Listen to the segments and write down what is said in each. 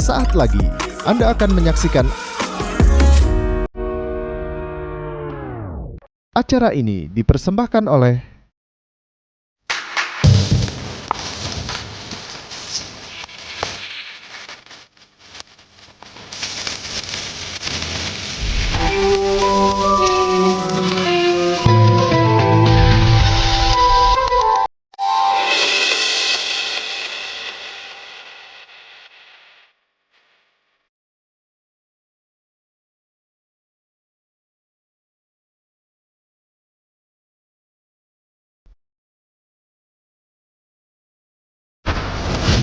sesaat lagi Anda akan menyaksikan acara ini dipersembahkan oleh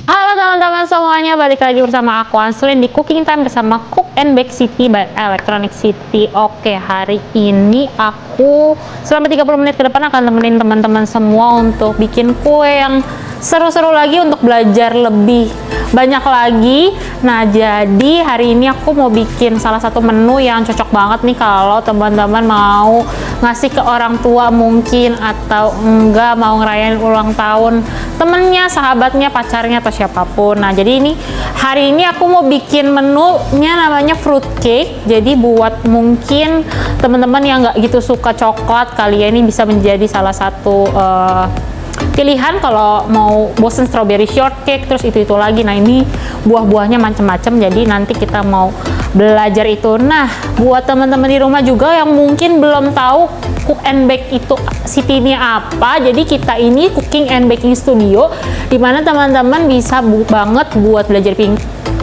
Halo teman-teman semuanya, balik lagi bersama aku Anslin di Cooking Time bersama Cook and Bake City by Electronic City. Oke, hari ini aku selama 30 menit ke depan akan temenin teman-teman semua untuk bikin kue yang seru-seru lagi, untuk belajar lebih banyak lagi. Nah, jadi hari ini aku mau bikin salah satu menu yang cocok banget nih kalau teman-teman mau ngasih ke orang tua mungkin, atau enggak mau ngerayain ulang tahun temennya, sahabatnya, pacarnya, atau siapapun. Nah, jadi ini hari ini aku mau bikin menunya namanya fruit cake. Jadi buat mungkin teman-teman yang nggak gitu suka coklat, kalian ini bisa menjadi salah satu pilihan kalau mau bosen strawberry shortcake terus itu lagi. Nah, ini buah-buahnya macam-macam, jadi nanti kita mau belajar itu. Nah, buat teman-teman di rumah juga yang mungkin belum tahu Cook and Bake itu City-nya apa, jadi kita ini Cooking and Baking Studio, dimana teman-teman bisa banget buat belajar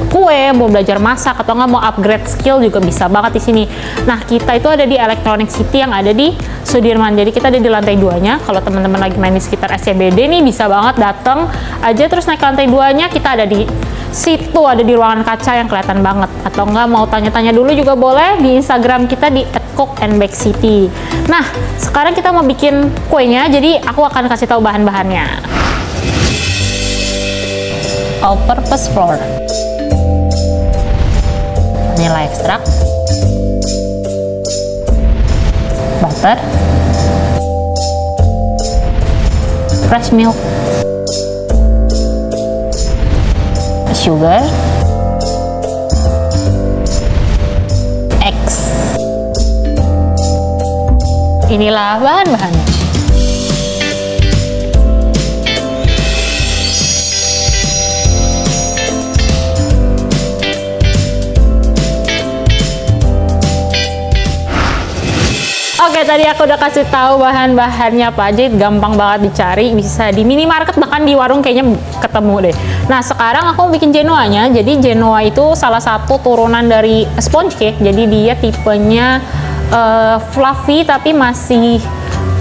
kue, mau belajar masak, atau nggak mau upgrade skill juga bisa banget di sini. Nah, kita itu ada di Electronic City yang ada di Sudirman. Jadi kita ada di lantai 2-nya. Kalau teman-teman lagi main di sekitar SCBD nih, bisa banget datang aja terus naik ke lantai 2-nya. Kita ada di situ, ada di ruangan kaca yang kelihatan banget. Atau nggak mau tanya-tanya dulu juga boleh di Instagram kita di @cookandbakecity. Nah, sekarang kita mau bikin kuenya. Jadi aku akan kasih tahu bahan-bahannya. All-purpose flour, vanilla extract, butter, fresh milk, sugar, eggs. Inilah bahan-bahannya. Oke, tadi aku udah kasih tahu bahan-bahannya apa aja, gampang banget dicari, bisa di minimarket, bahkan di warung kayaknya ketemu deh. Nah, sekarang aku mau bikin Genoa-nya. Jadi Genoa itu salah satu turunan dari sponge cake, jadi dia tipenya fluffy tapi masih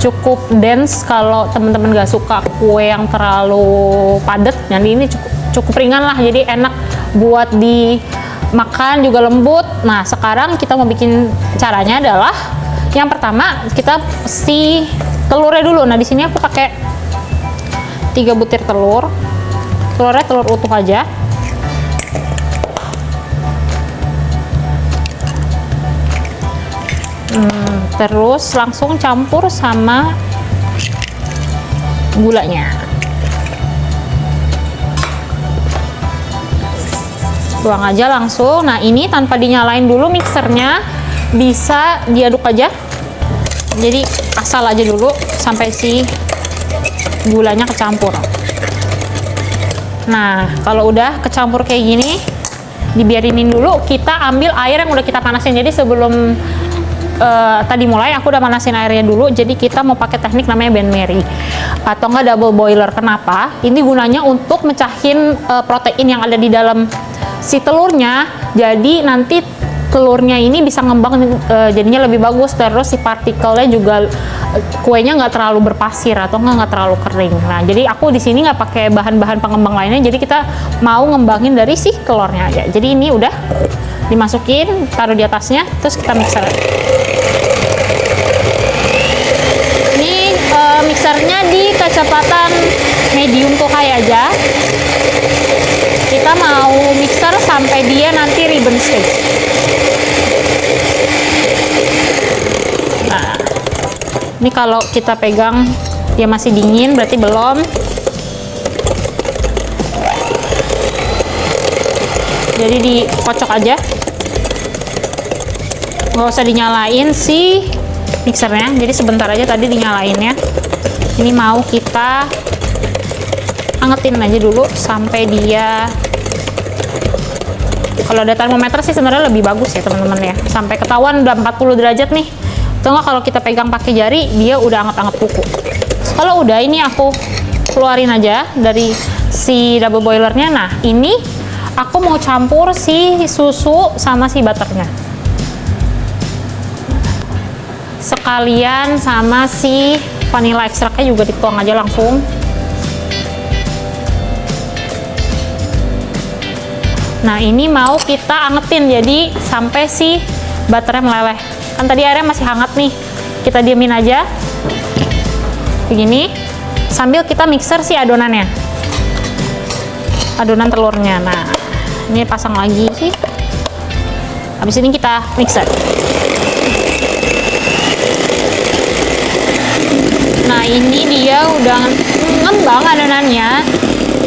cukup dense. Kalau teman-teman gak suka kue yang terlalu padat, jadi ini cukup ringan lah, jadi enak buat dimakan, juga lembut. Nah, sekarang kita mau bikin caranya adalah yang pertama kita si telurnya dulu. Nah, di sini aku pakai 3 butir telur. Telurnya telur utuh aja. Terus langsung campur sama gulanya. Tuang aja langsung. Nah, ini tanpa dinyalain dulu mixernya, bisa diaduk aja. Jadi asal aja dulu sampai si gulanya kecampur. Nah, kalau udah kecampur kayak gini, dibiarinin dulu. Kita ambil air yang udah kita panasin. Jadi sebelum tadi mulai aku udah panasin airnya dulu. Jadi kita mau pakai teknik namanya Ben Mary atau enggak double boiler. Kenapa? Ini gunanya untuk mecahin protein yang ada di dalam si telurnya. Jadi nanti telurnya ini bisa ngembang, jadinya lebih bagus. Terus si partikelnya juga, kuenya nggak terlalu berpasir atau nggak terlalu kering. Nah, jadi aku di sini nggak pakai bahan-bahan pengembang lainnya. Jadi kita mau ngembangin dari si telurnya aja. Jadi ini udah dimasukin, taruh di atasnya, terus kita mixer. Ini mixernya di kecepatan medium to high aja. Kita mau mixer sampai dia nanti ribbon stage. Nah, ini kalau kita pegang dia masih dingin, berarti belum. Jadi dikocok aja, nggak usah dinyalain si mixernya. Jadi sebentar aja tadi dinyalainnya. Ini mau kita angetin aja dulu sampai dia, kalau ada termometer sih sebenarnya lebih bagus ya teman-teman ya, sampai ketahuan udah 40 derajat nih. Atau nggak kalau kita pegang pakai jari dia udah anget-anget kuku. Kalau udah, ini aku keluarin aja dari si double boilernya. Nah ini aku mau campur si susu sama si butternya sekalian, sama si vanilla ekstraknya juga dituang aja langsung. Nah ini mau kita angetin jadi sampai si butternya meleleh. Kan tadi airnya masih hangat nih, kita diemin aja begini sambil kita mixer si adonannya, adonan telurnya. Nah ini pasang lagi sih, habis ini kita mixer. Nah ini dia udah ngembang adonannya.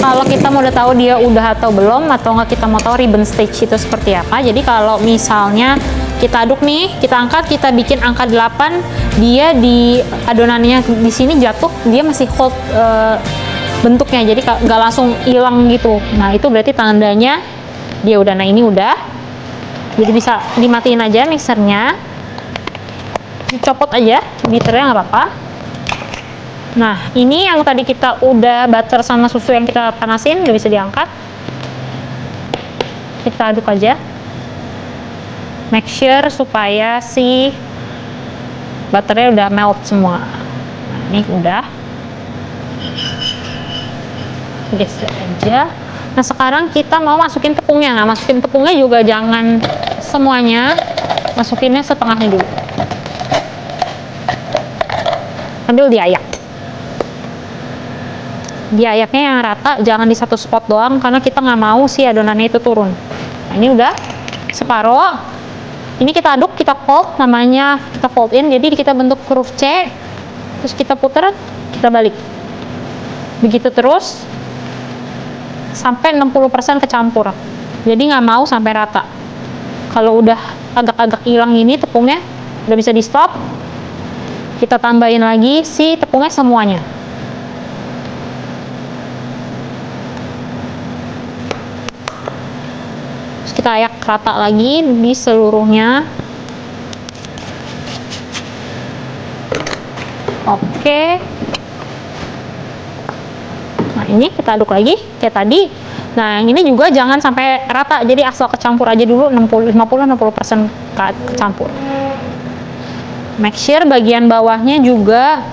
Kalau kita mau udah tahu dia udah atau belum, atau nggak kita mau tahu ribbon stage itu seperti apa. Jadi kalau misalnya kita aduk nih, kita angkat, kita bikin angka 8, dia di adonannya di sini jatuh, dia masih hold bentuknya, jadi nggak langsung hilang gitu. Nah itu berarti tandanya dia udah. Nah ini udah, jadi bisa dimatiin aja mixernya, dicopot aja bitternya nggak apa-apa. Nah ini yang tadi kita udah butter sama susu yang kita panasin udah bisa diangkat, kita aduk aja, make sure supaya si butternya udah melt semua. Nah ini udah, geser aja. Nah sekarang kita mau masukin tepungnya. Nah masukin tepungnya juga jangan semuanya, masukinnya setengahnya dulu, sambil diayak. Diayaknya yang rata, jangan di satu spot doang, karena kita nggak mau si adonannya itu turun. Nah ini udah separoh, ini kita aduk, kita fold, namanya kita fold in, jadi kita bentuk huruf C, terus kita putar, kita balik, begitu terus sampai 60% kecampur. Jadi nggak mau sampai rata. Kalau udah agak-agak hilang ini tepungnya, udah bisa di stop, kita tambahin lagi si tepungnya semuanya. Kita ayak rata lagi di seluruhnya. Oke. Nah ini kita aduk lagi kayak tadi. Nah yang ini juga jangan sampai rata, jadi asal kecampur aja dulu, 50-60% kecampur. Make sure bagian bawahnya juga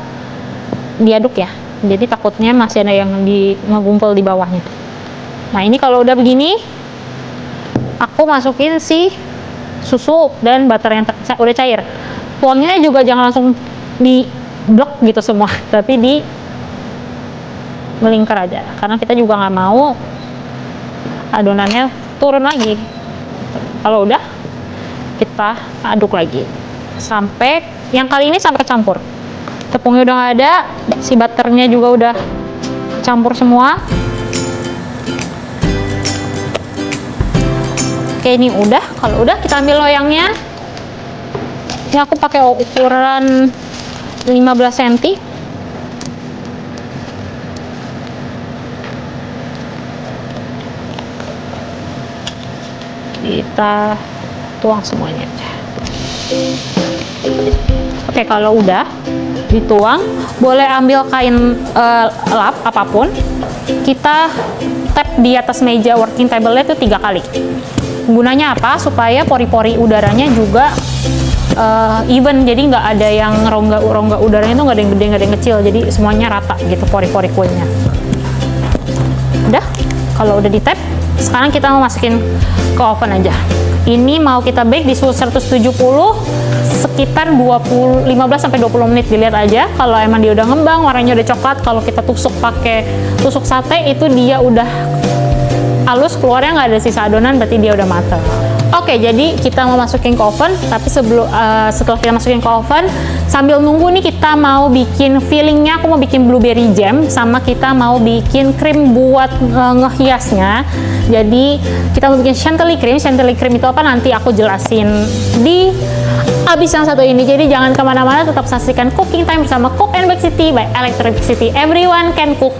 diaduk ya, jadi takutnya masih ada yang ngegumpul di bawahnya. Nah ini kalau udah begini, aku masukin si susu dan butter yang udah cair. Tuangnya juga jangan langsung di blok gitu semua, tapi di melingkar aja, karena kita juga nggak mau adonannya turun lagi. Kalau udah, kita aduk lagi sampai yang kali ini sampai kecampur. Tepungnya udah nggak ada, si butternya juga udah campur semua. Oke ini udah. Kalau udah kita ambil loyangnya. Ini aku pakai ukuran 15 cm. Kita tuang semuanya aja. Oke kalau udah dituang, boleh ambil kain lap apapun, kita tap di atas meja working table-nya itu 3 kali. Gunanya apa? Supaya pori-pori udaranya juga even, jadi nggak ada yang rongga udaranya itu nggak ada yang gede, nggak ada yang kecil, jadi semuanya rata gitu pori-pori kuenya. Udah, kalau udah di tap, sekarang kita mau masukin ke oven aja. Ini mau kita bake di suhu 170 sekitar 15-20 menit. Dilihat aja kalau emang dia udah ngembang, warnanya udah coklat. Kalau kita tusuk pakai tusuk sate, itu dia udah halus, keluarnya nggak ada sisa adonan, berarti dia udah matang. Oke, jadi kita mau masukin ke oven, tapi setelah kita masukin ke oven, sambil nunggu nih kita mau bikin fillingnya. Aku mau bikin blueberry jam, sama kita mau bikin krim buat ngehiasnya. Jadi kita mau bikin chantilly cream. Chantilly cream itu apa? Nanti aku jelasin di abis yang satu ini. Jadi jangan kemana-mana, tetap saksikan Cooking Time bersama Cook and Bake City by Electronic City. Everyone can cook.